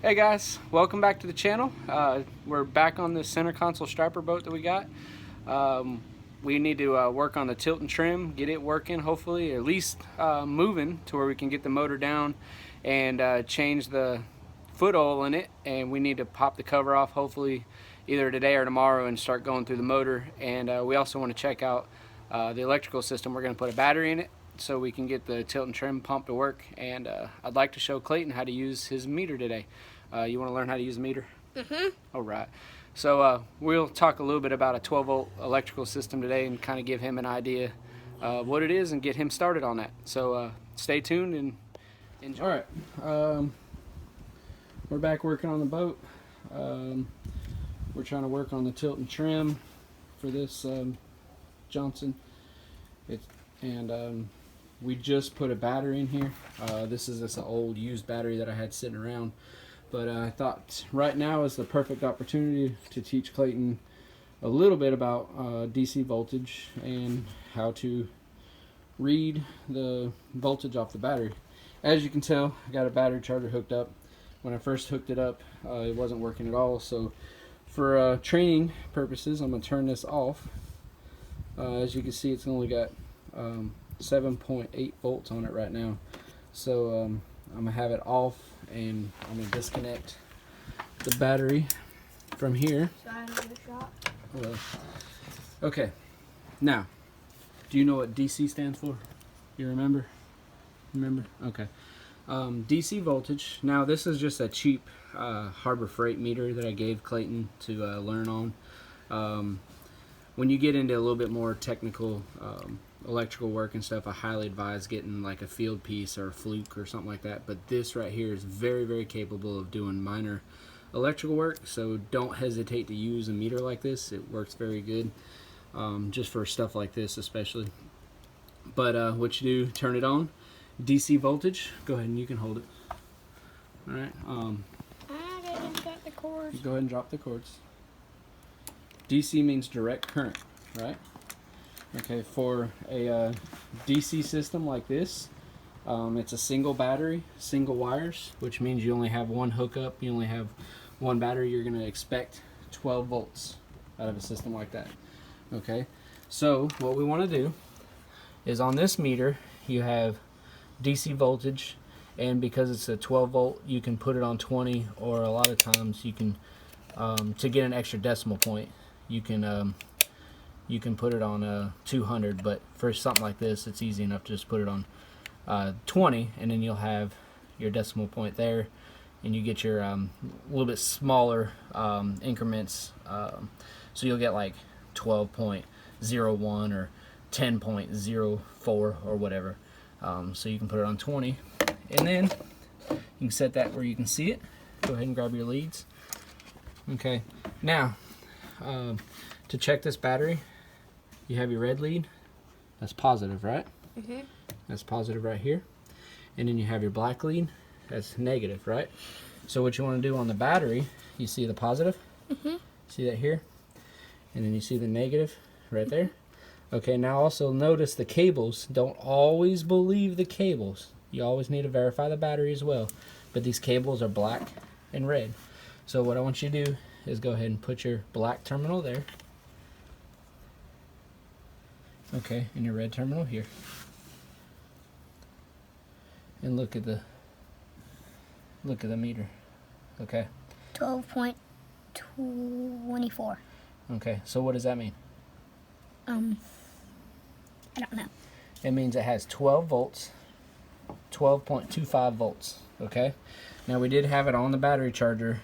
Hey guys, welcome back to the channel. We're back on this center console striper boat that we got. We need to work on the tilt and trim, get it working, hopefully, or at least moving to where we can get the motor down and change the foot oil in it. And we need to pop the cover off, hopefully either today or tomorrow, and start going through the motor. And we also want to check out the electrical system. We're going to put a battery in it so we can get the tilt and trim pump to work. And I'd like to show Clayton how to use his meter today. You want to learn how to use a meter? Mm-hmm. All right. So we'll talk a little bit about a 12-volt electrical system today and kind of give him an idea of what it is and get him started on that. So stay tuned and enjoy. All right. We're back working on the boat. We're trying to work on the tilt and trim for this Johnson. We just put a battery in here. This is this old used battery that I had sitting around. But I thought right now is the perfect opportunity to teach Clayton a little bit about DC voltage and how to read the voltage off the battery. As you can tell, I got a battery charger hooked up. When I first hooked it up, it wasn't working at all. So for training purposes, I'm going to turn this off. As you can see, it's only got 7.8 volts on it right now. So I'm going to have it off, and I'm going to disconnect the battery from here. So I give it a shot. Well, okay. Now, do you know what DC stands for? You remember? Remember? Okay. DC voltage. Now, this is just a cheap Harbor Freight meter that I gave Clayton to learn on. When you get into a little bit more technical electrical work and stuff, I highly advise getting like a field piece or a fluke or something like that. But this right here is very, very capable of doing minor electrical work, so don't hesitate to use a meter like this. It works very good, just for stuff like this especially. But what you do, turn it on, DC voltage. Go ahead and you can hold it. All right. I didn't cut the cords. Go ahead and drop the cords. DC means direct current, right? Okay, for a DC system like this, it's a single battery, single wires, which means you only have one hookup, you only have one battery. You're going to expect 12 volts out of a system like that. Okay, so what we want to do is on this meter, you have DC voltage, and because it's a 12 volt, you can put it on 20, or a lot of times you can, to get an extra decimal point, you can put it on 200, but for something like this, it's easy enough to just put it on 20, and then you'll have your decimal point there, and you get your little bit smaller increments, so you'll get like 12.01 or 10.04 or whatever. So you can put it on 20, and then you can set that where you can see it. Go ahead and grab your leads. Okay, now to check this battery, you have your red lead. That's positive, right? Mm-hmm. That's positive right here. And then you have your black lead. That's negative, right? So what you want to do on the battery, you see the positive? Mm-hmm. See that here? And then you see the negative right there? Okay, now also notice the cables. Don't always believe the cables. You always need to verify the battery as well. But these cables are black and red. So what I want you to do is go ahead and put your black terminal there. Okay, and your red terminal here. And look at the meter. Okay. 12.24. Okay, so what does that mean? I don't know. It means it has 12 volts, 12.25 volts. Okay. Now we did have it on the battery charger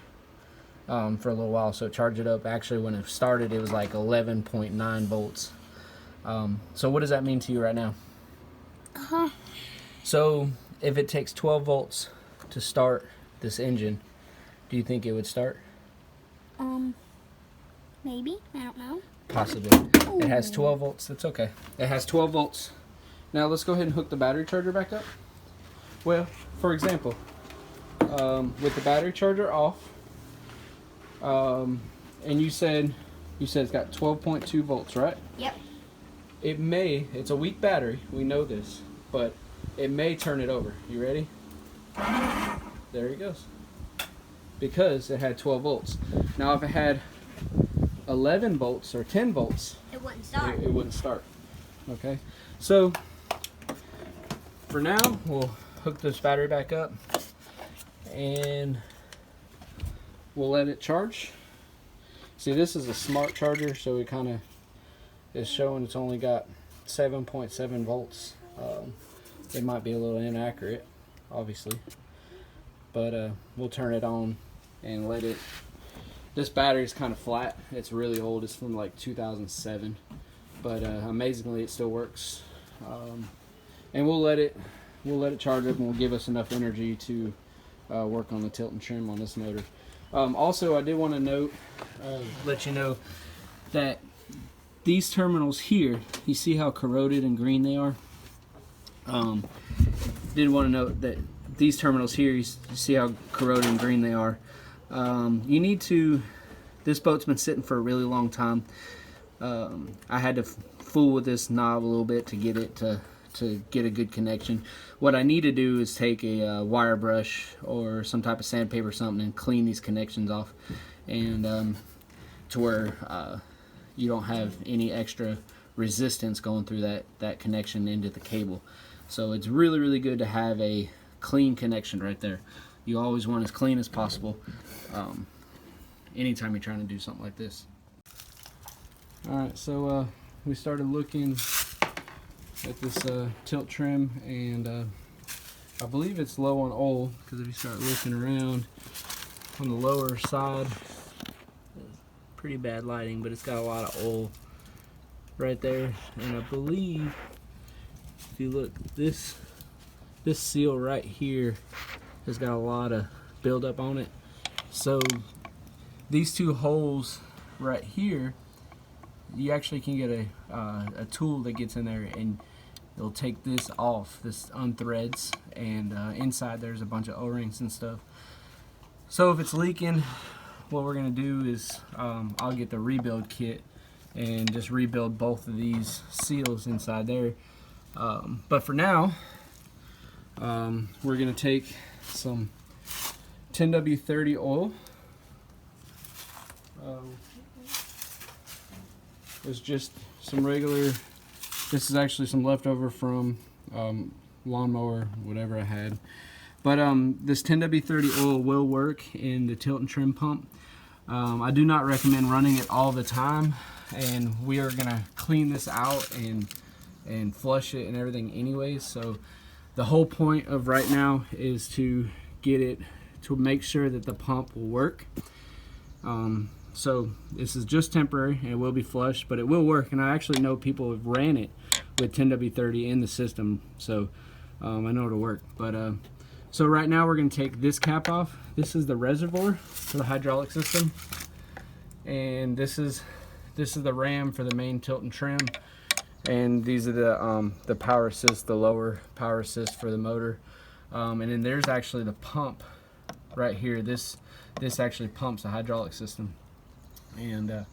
for a little while, so it charged it up. Actually, when it started, it was like 11.9 volts. So what does that mean to you right now? So if it takes 12 volts to start this engine, do you think it would start? Maybe. I don't know. Possibly. Ooh. It has 12 volts. That's okay. It has 12 volts. Now let's go ahead and hook the battery charger back up. Well, for example, with the battery charger off, and you said it's got 12.2 volts, right? Yep. It's a weak battery, we know this, but it may turn it over. You ready? There he goes. because it had 12 volts. Now if it had 11 volts or 10 volts, It wouldn't start. It wouldn't start. Okay, so for now we'll hook this battery back up and we'll let it charge. See, this is a smart charger, so it kind of is showing it's only got 7.7 volts. It might be a little inaccurate, obviously, but we'll turn it on and let it. This battery is kind of flat. It's really old. It's from like 2007, but amazingly it still works. And we'll let it charge up, and will give us enough energy to work on the tilt and trim on this motor. Also, I did want to note, let you know that these terminals here, you see how corroded and green they are? Did want to note that these terminals here, you see how corroded and green they are. You need to, this boat's been sitting for a really long time. I had to fool with this knob a little bit to get it to get a good connection. What I need to do is take a wire brush or some type of sandpaper or something and clean these connections off, and to where you don't have any extra resistance going through that connection into the cable. So it's really, really good to have a clean connection right there. You always want as clean as possible anytime you're trying to do something like this. Alright, so we started looking at this tilt trim, and I believe it's low on oil, because if you start looking around on the lower side, pretty bad lighting, but it's got a lot of oil right there. And I believe if you look, this seal right here has got a lot of buildup on it. So these two holes right here, you actually can get a tool that gets in there and it'll take this off. This unthreads, and inside there's a bunch of O-rings and stuff. So if it's leaking, what we're gonna do is I'll get the rebuild kit and just rebuild both of these seals inside there. But for now, we're gonna take some 10W30 oil. It's just some regular, this is actually some leftover from lawnmower, whatever I had. But this 10W30 oil will work in the tilt and trim pump. I do not recommend running it all the time, and we are gonna clean this out and flush it and everything anyways. So the whole point of right now is to get it to make sure that the pump will work. So this is just temporary, and it will be flushed, but it will work. And I actually know people have ran it with 10W30 in the system, so I know it'll work. But so right now we're going to take this cap off. This is the reservoir for the hydraulic system, and this is the ram for the main tilt and trim, and these are the power assist, the lower power assist for the motor, and then there's actually the pump right here. This actually pumps the hydraulic system. And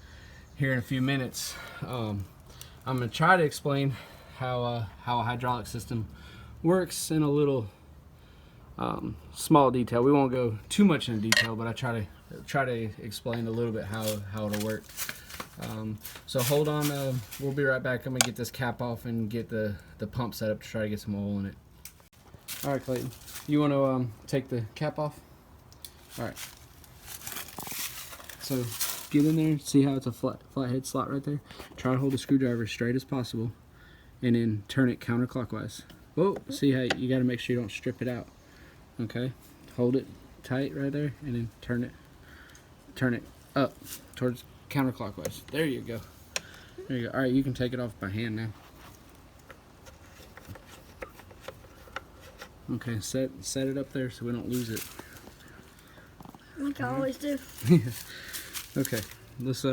here in a few minutes, I'm going to try to explain how a hydraulic system works in a little small detail. We won't go too much into detail, but I try to explain a little bit how it'll work. So hold on, we'll be right back. I'm going to get this cap off and get the pump set up to try to get some oil in it. Alright, Clayton, you want to take the cap off? Alright. So get in there, see how it's a flathead slot right there? Try to hold the screwdriver as straight as possible, and then turn it counterclockwise. Whoa, see how you got to make sure you don't strip it out. Okay, hold it tight right there, and then turn it up towards counterclockwise. There you go. There you go. All right, you can take it off by hand now. Okay, set it up there so we don't lose it. Like I always do. Okay, let's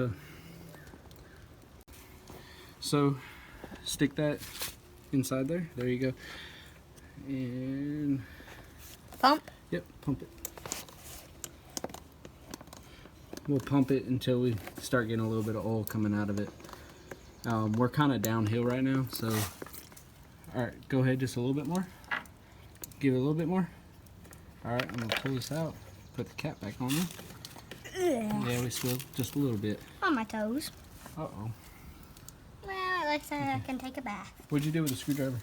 so stick that inside there. There you go. And Pump? Yep, pump it. We'll pump it until we start getting a little bit of oil coming out of it. We're kind of downhill right now, so alright, go ahead just a little bit more. Give it a little bit more. Alright, I'm going to pull this out. put the cap back on there. Yeah, we spilled just a little bit. On my toes. Uh-oh. Well, it looks like I can take a bath. What'd you do with the screwdriver?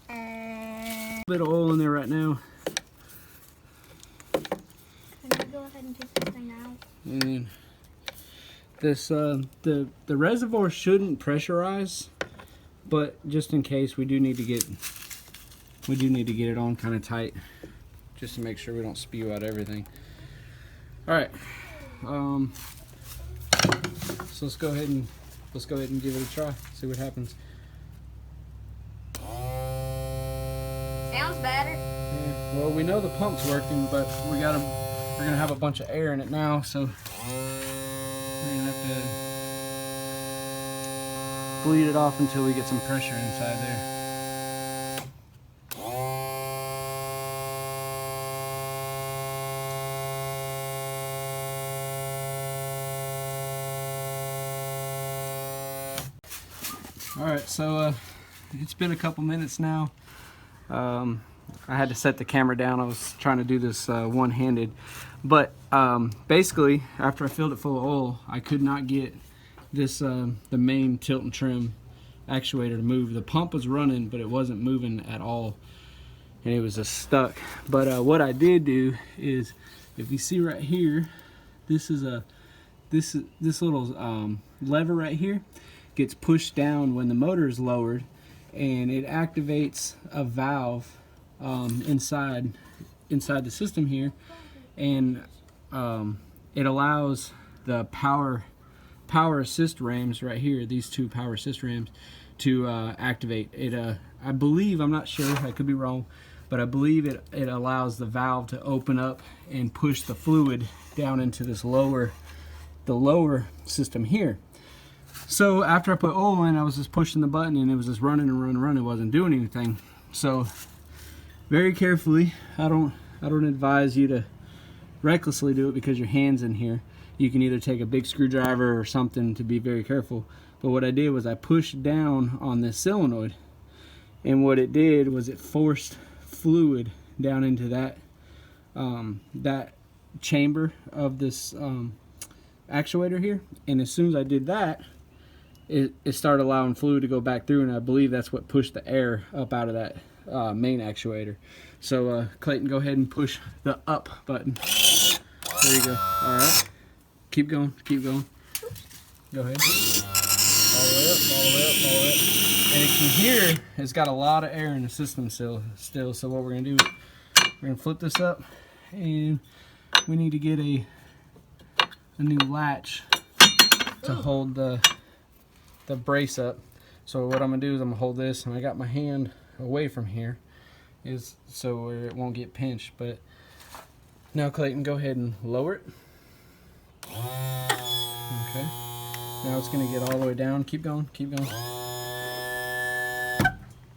Can A bit of oil in there right now. you go ahead and take this thing out? And this the reservoir shouldn't pressurize, but just in case we do need to get it on kind of tight, just to make sure we don't spew out everything. All right, so let's go ahead and give it a try. See what happens. Sounds better. Yeah, well, we know the pump's working, but we're gonna have a bunch of air in it now, so we're gonna have to bleed it off until we get some pressure inside there. Alright, so it's been a couple minutes now. I had to set the camera down. I was trying to do this one-handed. But basically, after I filled it full of oil, I could not get this the main tilt and trim actuator to move. The pump was running, but it wasn't moving at all. And it was just stuck. But what I did do is, if you see right here, this little lever right here gets pushed down when the motor is lowered, and it activates a valve inside the system here, and it allows the power assist rams right here, these two power assist rams, to activate it. I believe, I'm not sure, I could be wrong, but I believe it allows the valve to open up and push the fluid down into this lower system here. So after I put oil in, I was just pushing the button and it was just running and running and running. It wasn't doing anything. So very carefully, I don't advise you to recklessly do it because your hand's in here. You can either take a big screwdriver or something to be very careful. But what I did was I pushed down on this solenoid, and what it did was it forced fluid down into that chamber of this actuator here. And as soon as I did that, it started allowing fluid to go back through, and I believe that's what pushed the air up out of that main actuator. So Clayton, go ahead and push the up button. There you go. All right. Keep going. Keep going. Go ahead. All the way up, all the way up, all the way up. And you can hear it's got a lot of air in the system still. So what we're going to do, we're going to flip this up, and we need to get a new latch to hold the brace up. So what I'm gonna do is I'm gonna hold this, and I got my hand away from here, is so it won't get pinched. But now Clayton, go ahead and lower it. Okay. Now it's gonna get all the way down. Keep going. Keep going.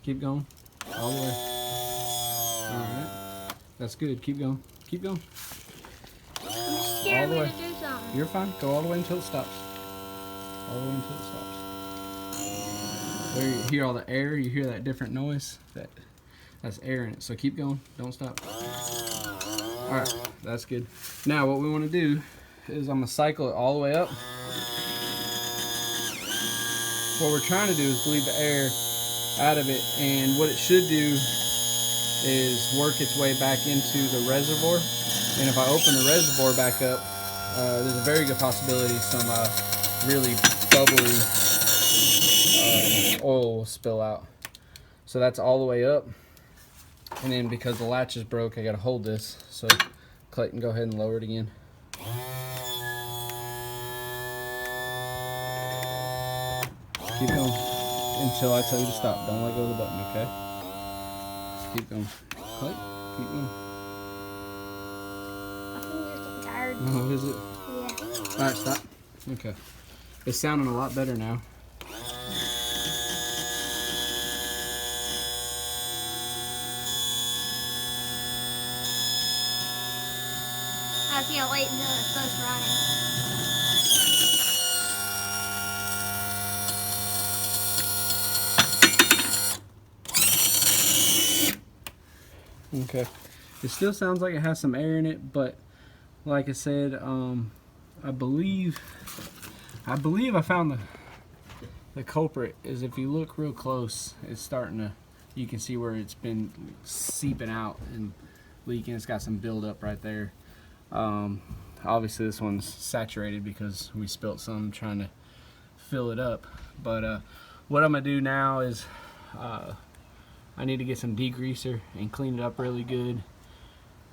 Keep going. All the way. All right. That's good. Keep going. Keep going. I'm scared All the way. to do something. You're fine. Go all the way until it stops. All the way until it stops. There, you hear all the air. You hear that different noise. That's air in it. So keep going. Don't stop. All right, that's good. Now what we want to do is I'm gonna cycle it all the way up. What we're trying to do is bleed the air out of it, and what it should do is work its way back into the reservoir. And if I open the reservoir back up, there's a very good possibility some really bubbly oil will spill out. So that's all the way up. And then because the latch is broke, I gotta hold this. So Clayton, go ahead and lower it again. Keep going until I tell you to stop. Don't let go of the button, okay? Just keep going. Clayton, keep going. My finger's getting tired. Oh, is it? Yeah. Alright, stop. Okay. It's sounding a lot better now. I was gonna wait until it's close running. Okay. It still sounds like it has some air in it, but like I said, I believe I found the culprit. Is if you look real close, it's starting to, you can see where it's been seeping out and leaking. It's got some buildup right there. Obviously this one's saturated because we spilt some trying to fill it up. But what I'm gonna do now is I need to get some degreaser and clean it up really good.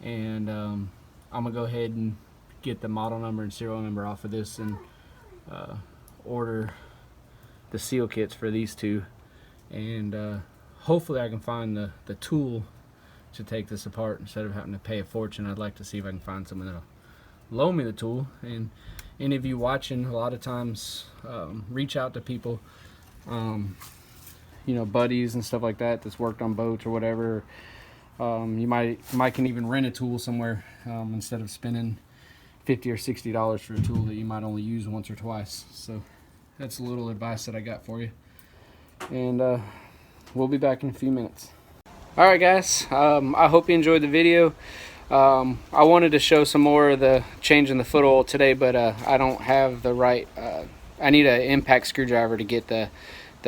And I'm gonna go ahead and get the model number and serial number off of this and order the seal kits for these two. And hopefully I can find the tool to take this apart instead of having to pay a fortune. I'd like to see if I can find someone that'll loan me the tool. And any of you watching, a lot of times reach out to people, you know, buddies and stuff like that that's worked on boats or whatever. You might can even rent a tool somewhere instead of spending $50 or $60 for a tool that you might only use once or twice. So that's a little advice that I got for you. And we'll be back in a few minutes. Alright guys, I hope you enjoyed the video. I wanted to show some more of the changing the foot oil today, but I don't have the right, I need an impact screwdriver to get the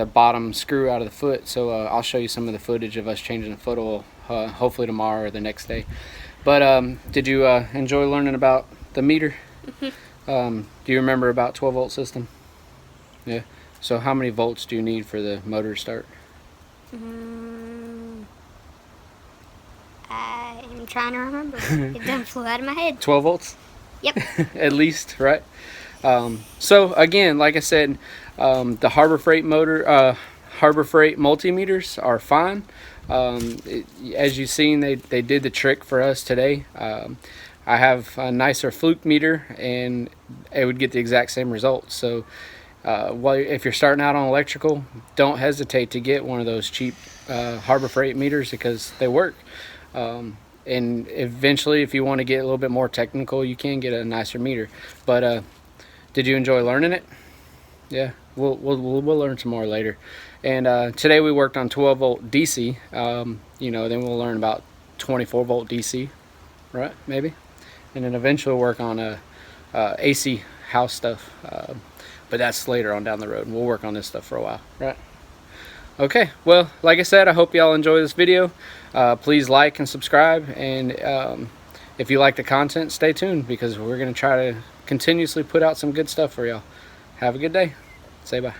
bottom screw out of the foot. So I'll show you some of the footage of us changing the foot oil, hopefully tomorrow or the next day. But did you enjoy learning about the meter? Do you remember about 12 volt system? Yeah. So how many volts do you need for the motor to start? I'm trying to remember. It done flew out of my head. 12 volts? Yep. At least, right? So again, like I said, the Harbor Freight motor, Harbor Freight multimeters are fine. As you've seen, they did the trick for us today. I have a nicer fluke meter and it would get the exact same result. So if you're starting out on electrical, don't hesitate to get one of those cheap Harbor Freight meters because they work. And eventually, if you want to get a little bit more technical, you can get a nicer meter. But did you enjoy learning it? Yeah, we'll learn some more later. And today we worked on 12 volt DC. You know, then we'll learn about 24 volt DC, right? Maybe, and then eventually work on AC house stuff. But that's later on down the road. We'll work on this stuff for a while, right? Okay, well, like I said, I hope y'all enjoy this video. Please like and subscribe, and if you like the content, stay tuned because we're going to try to continuously put out some good stuff for y'all. Have a good day. Say bye.